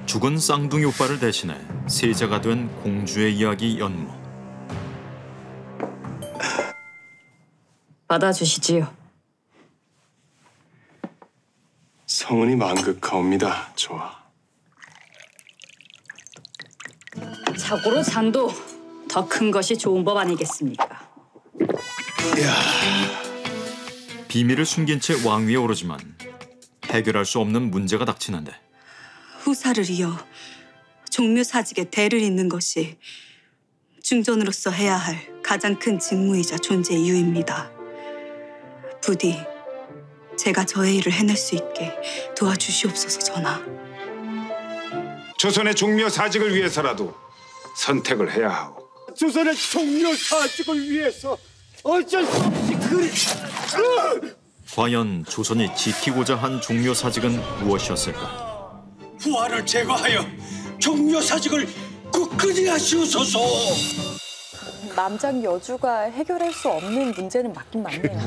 죽은 쌍둥이 오빠를 대신해 세자가 된 공주의 이야기 연못. 받아주시지요. 성은이 만극하옵니다. 좋아. 자고로 잔도 더 큰 것이 좋은 법 아니겠습니까? 이야. 비밀을 숨긴 채 왕위에 오르지만 해결할 수 없는 문제가 닥치는데 후사를 이어 종묘사직에 대를 잇는 것이 중전으로서 해야 할 가장 큰 직무이자 존재 이유입니다. 부디 제가 저의 일을 해낼 수 있게 도와주시옵소서 전하. 조선의 종묘사직을 위해서라도 선택을 해야 하오. 조선의 종묘사직을 위해서 어쩔 수 없이 그리... 과연 조선이 지키고자 한 종묘사직은 무엇이었을까? 부하를 제거하여 종묘사직을 굳건히 하시옵소서. 남장 여주가 해결할 수 없는 문제는 맞긴 맞네요.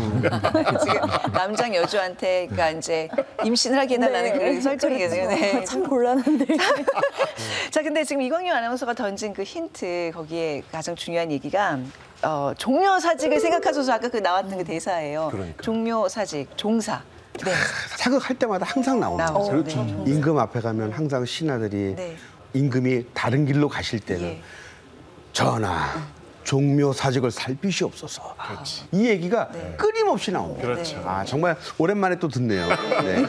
지금 남장 여주한테 그러니까 이제 임신을 하게 해달라는 그런 설정이겠네요. 네. 참 곤란한데. 자, 근데 지금 이광용 아나운서가 던진 그 힌트 거기에 가장 중요한 얘기가 종묘사직을 생각하셔서 아까 그 나왔던 그 대사예요. 그러니까. 종묘사직, 종사. 네. 사극할 때마다 항상 나옵니다. 그렇죠. 네. 임금 앞에 가면 항상 신하들이 네. 임금이 다른 길로 가실 때는 예. 전하, 종묘사직을 살피시옵소서. 이 얘기가 끊임없이 나옵니다. 그렇죠. 아, 정말 오랜만에 또 듣네요. 네.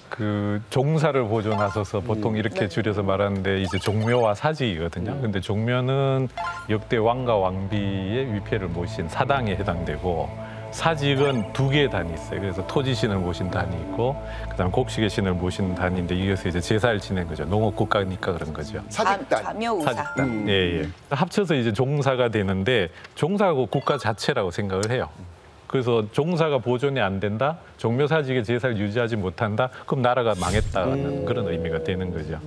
그 종사를 보존하셔서 보통 이렇게 줄여서 말하는데 이제 종묘와 사직이거든요. 근데 종묘는 역대 왕과 왕비의 위패를 모신 사당에 해당되고 사직은 두 개의 단이 있어요. 그래서 토지신을 모신 단이 있고 그다음 곡식의 신을 모신 단인데 이것을 이제 제사를 지낸 거죠. 농업 국가니까 그런 거죠. 사직단. 좌묘우사. 사직단. 예. 합쳐서 이제 종사가 되는데 종사하고 국가 자체라고 생각을 해요. 그래서 종사가 보존이 안 된다, 종묘사직의 제사를 유지하지 못한다, 그럼 나라가 망했다는 그런 의미가 되는 거죠.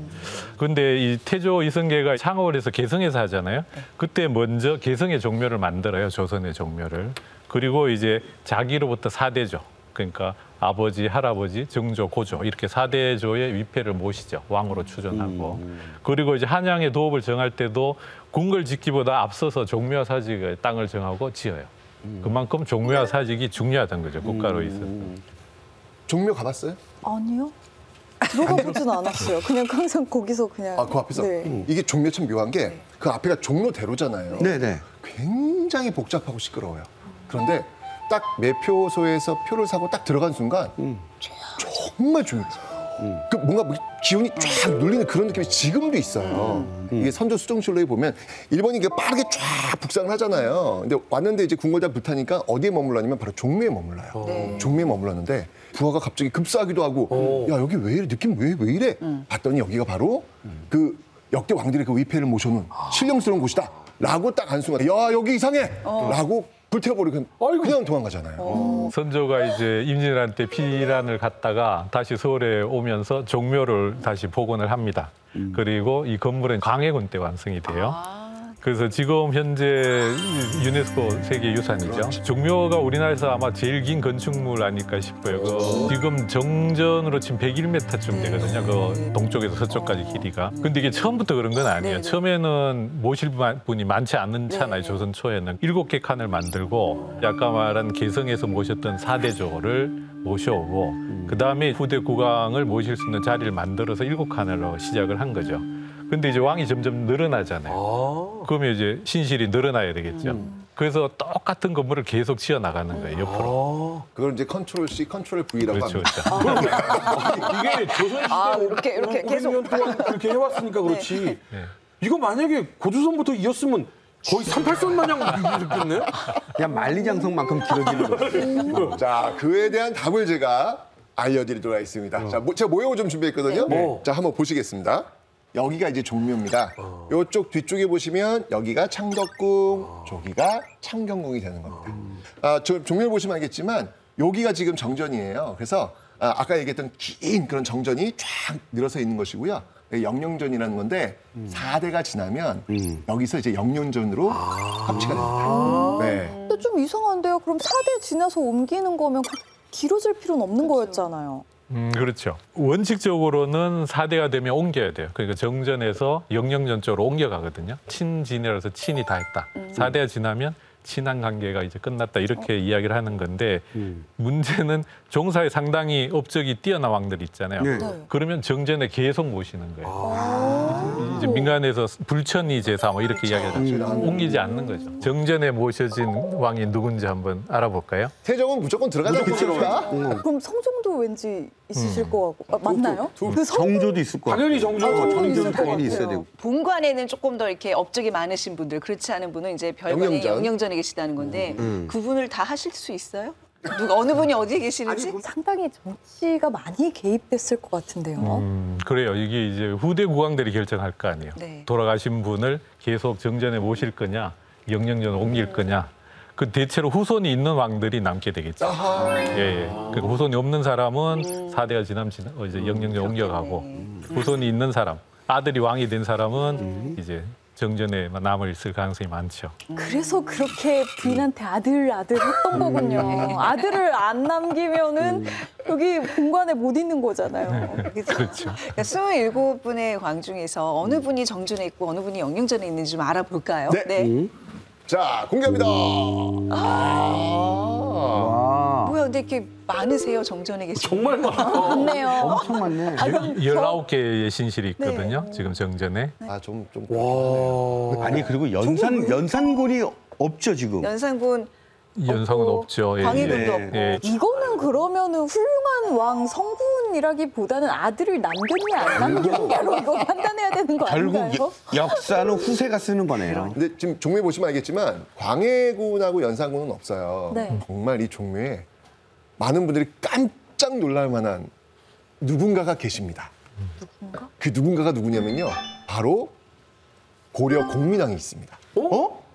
그런데 이 태조 이성계가 창업을 해서 개성에서 하잖아요. 그때 먼저 개성의 종묘를 만들어요, 조선의 종묘를. 그리고 이제 자기로부터 사대조, 그러니까 아버지, 할아버지, 증조, 고조 이렇게 사대조의 위패를 모시죠. 왕으로 추존하고. 그리고 이제 한양의 도읍을 정할 때도 궁궐 짓기보다 앞서서 종묘와 사직의 땅을 정하고 지어요. 그만큼 종묘와 사직이 중요하다는 거죠, 국가로 있어서. 종묘 가봤어요? 아니요. 들어가 보진 않았어요. 그냥 항상 거기서 그냥. 아, 그 앞에서? 네. 이게 종묘 참 묘한 게 그 앞에가 종로대로잖아요. 네네. 굉장히 복잡하고 시끄러워요. 그런데 딱 매표소에서 표를 사고 딱 들어간 순간 정말 조용해요. 그 뭔가 기운이 쫙 눌리는 그런 느낌이 지금도 있어요. 이게 선조 수정실로에 보면 일본이 이게 빠르게 쫙 북상을 하잖아요. 근데 왔는데 이제 궁궐 다 불타니까 어디에 머물렀냐면 바로 종묘에 머물러요. 네. 종묘에 머물렀는데 부하가 갑자기 급사하기도 하고 야 여기 왜 이래 느낌 왜 이래? 봤더니 여기가 바로 그 역대 왕들의 그 위패를 모셔놓은 신령스러운 곳이다. 라고 딱 안 순간 야 여기 이상해. 라고 불태워버리고 그냥 도망가잖아요. 선조가 이제 임진왜란때 피란을 갔다가 다시 서울에 오면서 종묘를 다시 복원을 합니다. 그리고 이 건물은 광해군 때 완성이 돼요. 그래서 지금 현재 유네스코 세계유산이죠. 종묘가 우리나라에서 아마 제일 긴 건축물 아닐까 싶어요. 지금 정전으로 치면 101m쯤 되거든요. 그 동쪽에서 서쪽까지 길이가. 근데 이게 처음부터 그런 건 아니에요. 처음에는 모실 분이 많지 않잖아요. 조선 초에는. 7개 칸을 만들고 아까 말한 개성에서 모셨던 사대조를 모셔오고 그다음에 후대 국왕을 모실 수 있는 자리를 만들어서 7칸으로 시작을 한 거죠. 근데 이제 왕이 점점 늘어나잖아요. 그러면 이제 신실이 늘어나야 되겠죠. 그래서 똑같은 건물을 계속 지어 나가는 거예요, 옆으로. 그걸 이제 컨트롤 C, 컨트롤 V라고 그렇죠, 합니다. 그렇죠. 이게 조선시대 이렇게 계속. 몇 년 동안 그렇게 해왔으니까 그렇지. 네. 이거 만약에 고조선부터 이었으면 거의 38선 마냥 이렇겠네? 그냥 만리장성만큼 길어지는 거죠. 자, 그에 대한 답을 제가 알려드리도록 하겠습니다. 자, 제가 모형을 좀 준비했거든요. 네. 자, 한번 보시겠습니다. 여기가 이제 종묘입니다. 이쪽 뒤쪽에 보시면 여기가 창덕궁, 저기가 창경궁이 되는 겁니다. 종묘를 보시면 알겠지만 여기가 지금 정전이에요. 그래서 아까 얘기했던 긴 그런 정전이 쫙 늘어서 있는 것이고요. 영령전이라는 건데 4대가 지나면 여기서 이제 영령전으로 합치가 됩니다. 네. 근데 좀 이상한데요. 그럼 4대 지나서 옮기는 거면 길어질 필요는 없는 거였잖아요. 그렇죠. 원칙적으로는 4대가 되면 옮겨야 돼요. 그러니까 정전에서 영영전 쪽으로 옮겨가거든요. 친진이라서 친이 다 했다. 4대가 지나면 친한 관계가 이제 끝났다 이렇게 이야기를 하는 건데 문제는 종사에 상당히 업적이 뛰어난 왕들 있잖아요. 네. 그러면 정전에 계속 모시는 거예요. 이제 민간에서 불천이 제사 뭐 이렇게 이야기하잖아요. 옮기지 않는 거죠. 정전에 모셔진 왕이 누군지 한번 알아볼까요? 세종은 무조건 들어가지 않겠습니까? 그럼 성종도 왠지 있으실 거 같고 맞나요? 그 정조도 있을 거예요. 당연히 정조. 정조는 당연히 있어야 되고. 본관에는 조금 더 이렇게 업적이 많으신 분들, 그렇지 않은 분은 이제 별관에 영영전. 영영전에 계시다는 건데 구분을 다 하실 수 있어요? 누가 어느 분이 어디에 계시는지? 상당히 정치가 많이 개입됐을 것 같은데요. 그래요. 이게 이제 후대 국왕들이 결정할 거 아니에요. 네. 돌아가신 분을 계속 정전에 모실 거냐, 영영전에 옮길 거냐. 그 대체로 후손이 있는 왕들이 남게 되겠죠. 예. 그러니까 후손이 없는 사람은 4대가 지나면 이제 영영전 옮겨가고 후손이 있는 사람, 아들이 왕이 된 사람은 이제 정전에 남아 있을 가능성이 많죠. 그래서 그렇게 부인한테 아들 했던 거군요. 아들을 안 남기면은 여기 본관에 못 있는 거잖아요. 그렇죠. 그러니까 27분의 왕 중에서 어느 분이 정전에 있고 어느 분이 영영전에 있는지 좀 알아볼까요? 네. 자, 공개합니다. 뭐야, 근데 이렇게 많으세요, 정전에 계신 정말 맞네요. 엄청 많네. 19개의 신실이 있거든요. 지금 정전에. 좀. 아니 그리고 연산군이 없죠 지금. 연산군 연상은 없고, 없죠. 예. 광해군도 없고. 예. 이거는 그러면은 훌륭한 왕 성군이라기보다는 아들을 남겼냐 안 남겼냐로 이거 판단해야 되는 거 결국 아닌가요? 역사는 후세가 쓰는 거네요. 근데 지금 종묘 보시면 알겠지만 광해군하고 연산군은 없어요. 네. 정말 이 종묘에 많은 분들이 깜짝 놀랄 만한 누군가가 계십니다. 누군가? 그 누군가가 누구냐면요. 바로 고려 공민왕이 있습니다.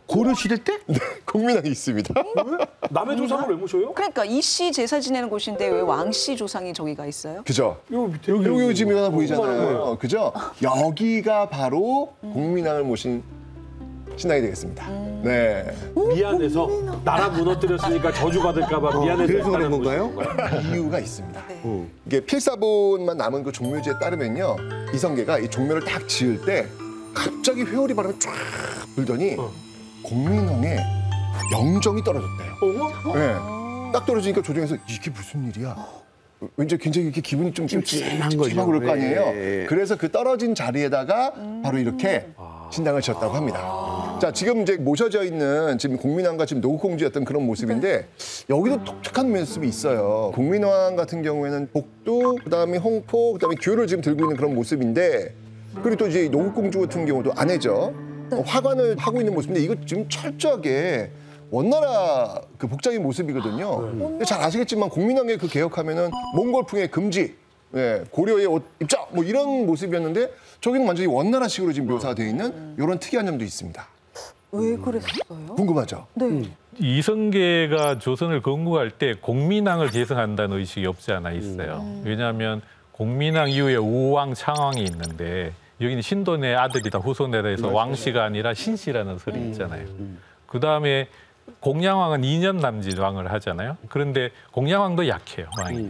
고려 시대 때? 네, 공민왕이 있습니다. 남의 조상을 왜 모셔요? 그러니까 이씨 제사 지내는 곳인데 왜 왕씨 조상이 저기가 있어요? 그죠? 여기 지금 하나 보이잖아요. 그죠? 여기가 바로 공민왕을 모신 신당이 되겠습니다. 네. 미안해서 나라 무너뜨렸으니까 저주받을까 봐 미안해서 그래서 그런 건가요? 이유가 있습니다. 이게 필사본만 남은 그 종묘지에 따르면요. 이성계가 이 종묘를 딱 지을 때 갑자기 회오리 바람이 쫙 불더니 공민왕의 영정이 떨어졌대요. 네. 딱 떨어지니까 조정에서 이게 무슨 일이야? 왠지 굉장히 이렇게 기분이 좀 찜찜한 거죠. 그럴 거 아니에요. 예. 그래서 그 떨어진 자리에다가 바로 이렇게 신당을 지었다고 합니다. 자, 지금 이제 모셔져 있는 지금 공민왕과 지금 노국공주였던 그런 모습인데 여기도 독특한 모습이 있어요. 공민왕 같은 경우에는 복도, 그다음에 홍포, 그다음에 귤을 지금 들고 있는 그런 모습인데 그리고 또 이제 노국공주 같은 경우도 아내죠. 화관을 하고 있는 모습인데 이거 지금 철저하게 원나라 그 복장의 모습이거든요. 근데 잘 아시겠지만 공민왕의 그 개혁하면은 몽골풍의 금지, 고려의 옷 입자 뭐 이런 모습이었는데 저기는 완전히 원나라식으로 지금 묘사가 되어 있는 이런 특이한 점도 있습니다. 왜 그랬어요? 궁금하죠? 네. 이성계가 조선을 건국할 때 공민왕을 계승한다는 의식이 없지 않아 있어요. 왜냐하면 공민왕 이후에 우왕, 창왕이 있는데 여기는 신돈의 아들이다 후손에다 해서 왕씨가 아니라 신씨라는 설이 있잖아요. 그다음에 공양왕은 2년 남짓 왕을 하잖아요. 그런데 공양왕도 약해요, 왕이.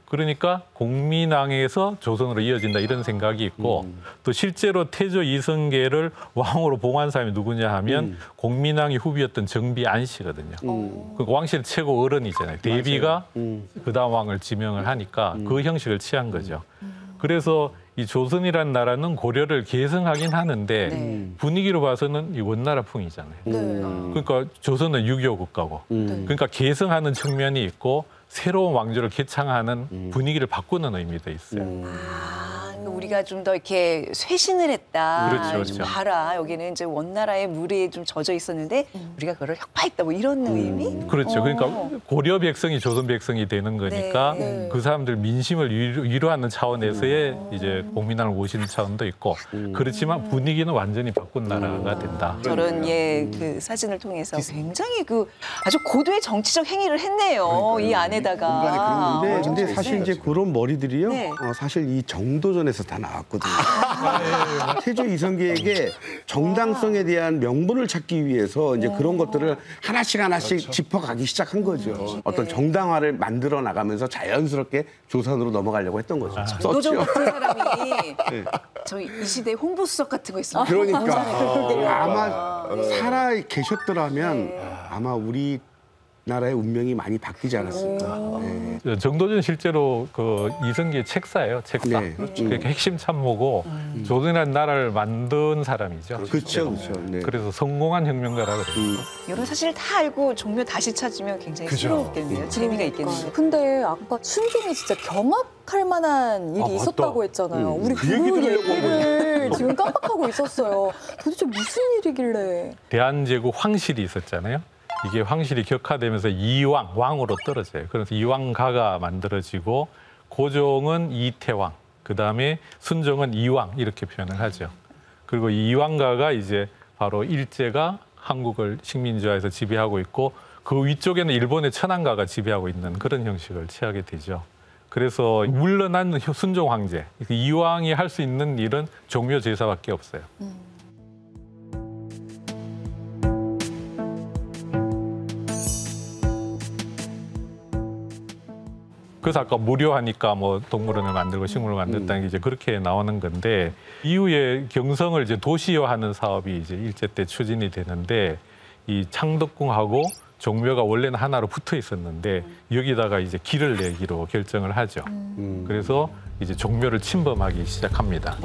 그러니까 공민왕에서 조선으로 이어진다 이런 생각이 있고 또 실제로 태조 이성계를 왕으로 봉한 사람이 누구냐 하면 공민왕이 후비였던 정비 안씨거든요. 그 왕실 최고 어른이잖아요. 대비가 그다음 왕을 지명을 하니까 그 형식을 취한 거죠. 그래서 이 조선이라는 나라는 고려를 계승하긴 하는데 분위기로 봐서는 이 원나라풍이잖아요. 그러니까 조선은 유교 국가고 그러니까 계승하는 측면이 있고 새로운 왕조를 개창하는 분위기를 바꾸는 의미도 있어요. 우리가 좀 더 이렇게 쇄신을 했다. 그렇죠. 좀 봐라. 여기는 이제 원나라의 물에 좀 젖어 있었는데 우리가 그걸 혁파했다. 뭐 이런 의미? 그렇죠. 그러니까 고려 백성이 조선 백성이 되는 거니까 그 사람들 민심을 위로하는 차원에서의 이제 공민왕을 모시는 차원도 있고 그렇지만 분위기는 완전히 바꾼 나라가 된다. 저런 그 사진을 통해서 굉장히 그 아주 고도의 정치적 행위를 했네요. 이 안에다가. 근데 사실 이제 그런 머리들이요. 사실 이 정도전에서 다 나왔거든요. 태조 이성계에게 정당성에 대한 명분을 찾기 위해서 이제 그런 것들을 하나씩 짚어가기 시작한 거죠. 어떤 정당화를 만들어 나가면서 자연스럽게 조선으로 넘어가려고 했던 거죠. 노종 썼죠. 같은 사람이 저희 이 시대 홍보수석 같은 거 있으면 그러니까 아마 살아 계셨더라면 아마 우리 나라의 운명이 많이 바뀌지 않았을까. 네. 정도전 실제로 그 이성계의 책사예요. 책사. 네. 그러니까 핵심 참모고 조선이라는 나라를 만든 사람이죠. 그렇죠, 그렇죠. 네. 그래서 성공한 혁명가라 그래요. 이런 사실 다 알고 종묘 다시 찾으면 굉장히 새롭겠네요. 재미가 있겠네요. 근데 아까 순종이 진짜 경악할 만한 일이 있었다고 했잖아요. 우리 그 그 얘기 들으려고 얘기를 지금 깜빡하고 있었어요. 도대체 무슨 일이길래. 대한제국 황실이 있었잖아요. 이게 황실이 격화되면서 이왕, 왕으로 떨어져요. 그래서 이왕가가 만들어지고 고종은 이태왕, 그다음에 순종은 이왕 이렇게 표현을 하죠. 그리고 이 이왕가가 이제 바로 일제가 한국을 식민지화해서 지배하고 있고 그 위쪽에는 일본의 천황가가 지배하고 있는 그런 형식을 취하게 되죠. 그래서 물러난 순종 황제, 이왕이 할 수 있는 일은 종묘 제사밖에 없어요. 그래서 아까 무료하니까 뭐 동물원을 만들고 식물을 만든다는 게 이제 그렇게 나오는 건데 이후에 경성을 이제 도시화하는 사업이 이제 일제 때 추진이 되는데 이 창덕궁하고 종묘가 원래는 하나로 붙어 있었는데 여기다가 이제 길을 내기로 결정을 하죠. 그래서 이제 종묘를 침범하기 시작합니다.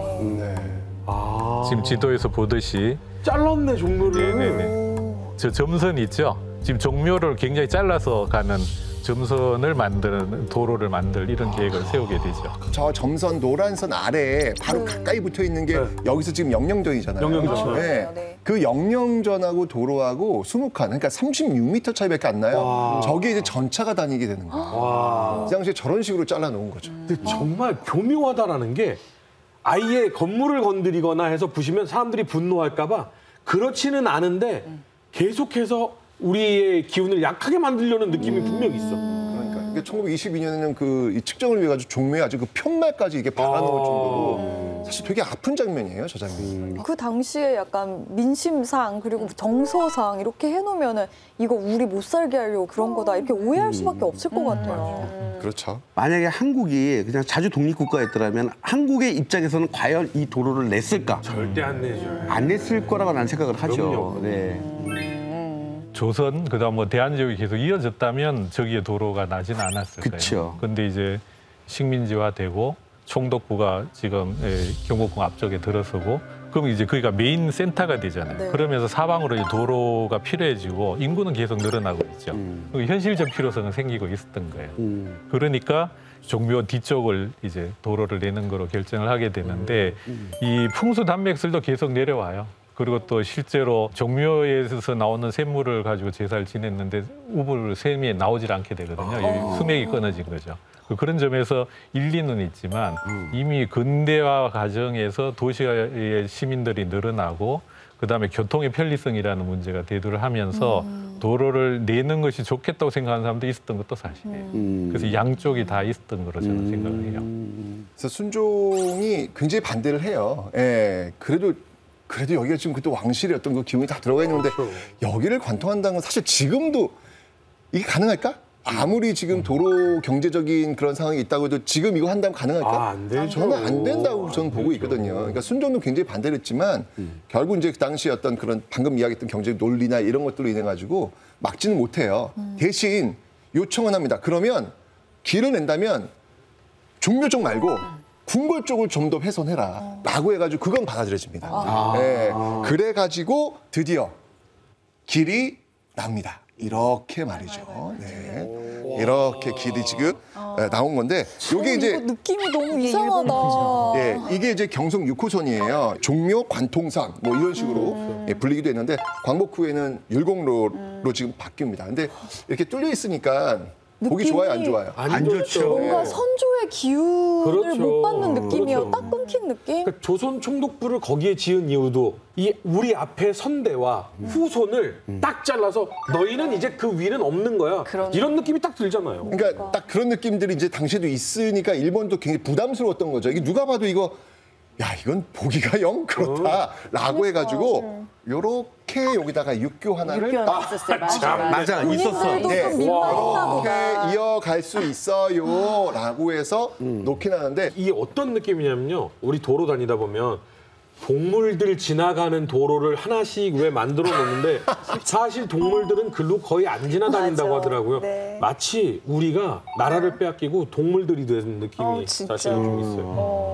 지금 지도에서 보듯이 잘랐네 종묘를. 네네네. 저 점선 있죠. 지금 종묘를 굉장히 잘라서 가는 점선을 만드는 도로를 만들 이런 계획을 세우게 되죠. 저 점선 노란선 아래에 바로 가까이 붙어 있는 게 여기서 지금 영령전이잖아요. 영령전. 네. 그 영령전하고 도로하고 20칸, 그러니까 36m 차이밖에 안 나요. 저게 이제 전차가 다니게 되는 거예요. 그 당시에 저런 식으로 잘라놓은 거죠. 근데 정말 교묘하다라는 게 아예 건물을 건드리거나 해서 부시면 사람들이 분노할까 봐 그렇지는 않은데 계속해서 우리의 기운을 약하게 만들려는 느낌이 분명히 있어. 그러니까 1922년에는 그 측정을 위해 가지고 종묘에 아주 그 편말까지 이게 박아놓을 정도로 사실 되게 아픈 장면이에요, 저 장면이. 그 당시에 약간 민심상 그리고 정서상 이렇게 해놓으면은 이거 우리 못 살게 하려고 그런 거다 이렇게 오해할 수밖에 없을 것 같아요. 그렇죠. 만약에 한국이 그냥 자주 독립국가였더라면 한국의 입장에서는 과연 이 도로를 냈을까? 절대 안 내죠. 안 냈을 거라고 나는 생각을 하죠. 그럼요. 네. 조선 그다음 뭐 대한제국이 계속 이어졌다면 저기에 도로가 나지는 않았을 거예요. 그쵸. 근데 이제 식민지화되고 총독부가 지금 경복궁 앞쪽에 들어서고 그럼 이제 거기가 메인 센터가 되잖아요. 네. 그러면서 사방으로 이제 도로가 필요해지고 인구는 계속 늘어나고 있죠. 현실적 필요성은 생기고 있었던 거예요. 그러니까 종묘 뒤쪽을 이제 도로를 내는 거로 결정을 하게 되는데 이 풍수 단맥술도 계속 내려와요. 그리고 또 실제로 종묘에서 나오는 샘물을 가지고 제사를 지냈는데 우불 샘이 나오질 않게 되거든요. 수맥이 끊어진 거죠. 그런 점에서 일리는 있지만 이미 근대화 과정에서 도시의 시민들이 늘어나고 그다음에 교통의 편리성이라는 문제가 대두를 하면서 도로를 내는 것이 좋겠다고 생각하는 사람도 있었던 것도 사실이에요. 그래서 양쪽이 다 있었던 거로 저는 생각을 해요. 그래서 순종이 굉장히 반대를 해요. 예, 그래도 여기가 지금 그때 왕실의 어떤 그 기운이 다 들어가 있는데 여기를 관통한다는 건 사실 지금도 이게 가능할까? 아무리 지금 도로 경제적인 그런 상황이 있다고 해도 지금 이거 한다면 가능할까? 안 되죠. 저는 안 된다고 저는 보고 있거든요. 그러니까 순종도 굉장히 반대를 했지만 결국 이제 그 당시 어떤 그런 방금 이야기했던 경제적 논리나 이런 것들로 인해 가지고 막지는 못해요. 대신 요청은 합니다. 그러면 길을 낸다면 종묘 쪽 말고 궁궐 쪽을 좀 더 훼손해라 라고 해가지고 그건 받아들여집니다. 네, 그래가지고 드디어 길이 납니다. 이렇게 말이죠. 네. 이렇게 길이 지금 나온 건데 이게 이제 느낌이 너무 이상하다. 예, 이게 이제 경성 6호선이에요. 종묘 관통선 뭐 이런 식으로 불리기도 했는데 광복 후에는 율곡로로 지금 바뀝니다. 근데 이렇게 뚫려 있으니까 보기 좋아요, 안 좋아요? 안 좋죠. 뭔가 선조의 기운을 그렇죠. 못 받는 느낌이에요. 그렇죠. 딱 끊긴 느낌? 그러니까 조선 총독부를 거기에 지은 이유도 이 우리 앞에 선대와 후손을 딱 잘라서 너희는 이제 그 위는 없는 거야. 이런 느낌이 딱 들잖아요. 그러니까 딱 그런 느낌들이 이제 당시에도 있으니까 일본도 굉장히 부담스러웠던 거죠. 이게 누가 봐도 이거 야 이건 보기가 영 그렇다라고 해가지고 요렇게 여기다가 육교 하나를 육교 하나 있었어요. 맞아, 있었어. 본인들도 네. 좀 민망했나 이렇게 보다. 이어갈 수 있어요라고 해서 놓긴 하는데 이게 어떤 느낌이냐면요. 우리 도로 다니다 보면 동물들 지나가는 도로를 하나씩 왜 만들어 놓는데 사실 동물들은 글로 거의 안 지나다닌다고 맞아. 하더라고요. 네. 마치 우리가 나라를 빼앗기고 동물들이 된 느낌이 진짜. 사실 좀 있어요.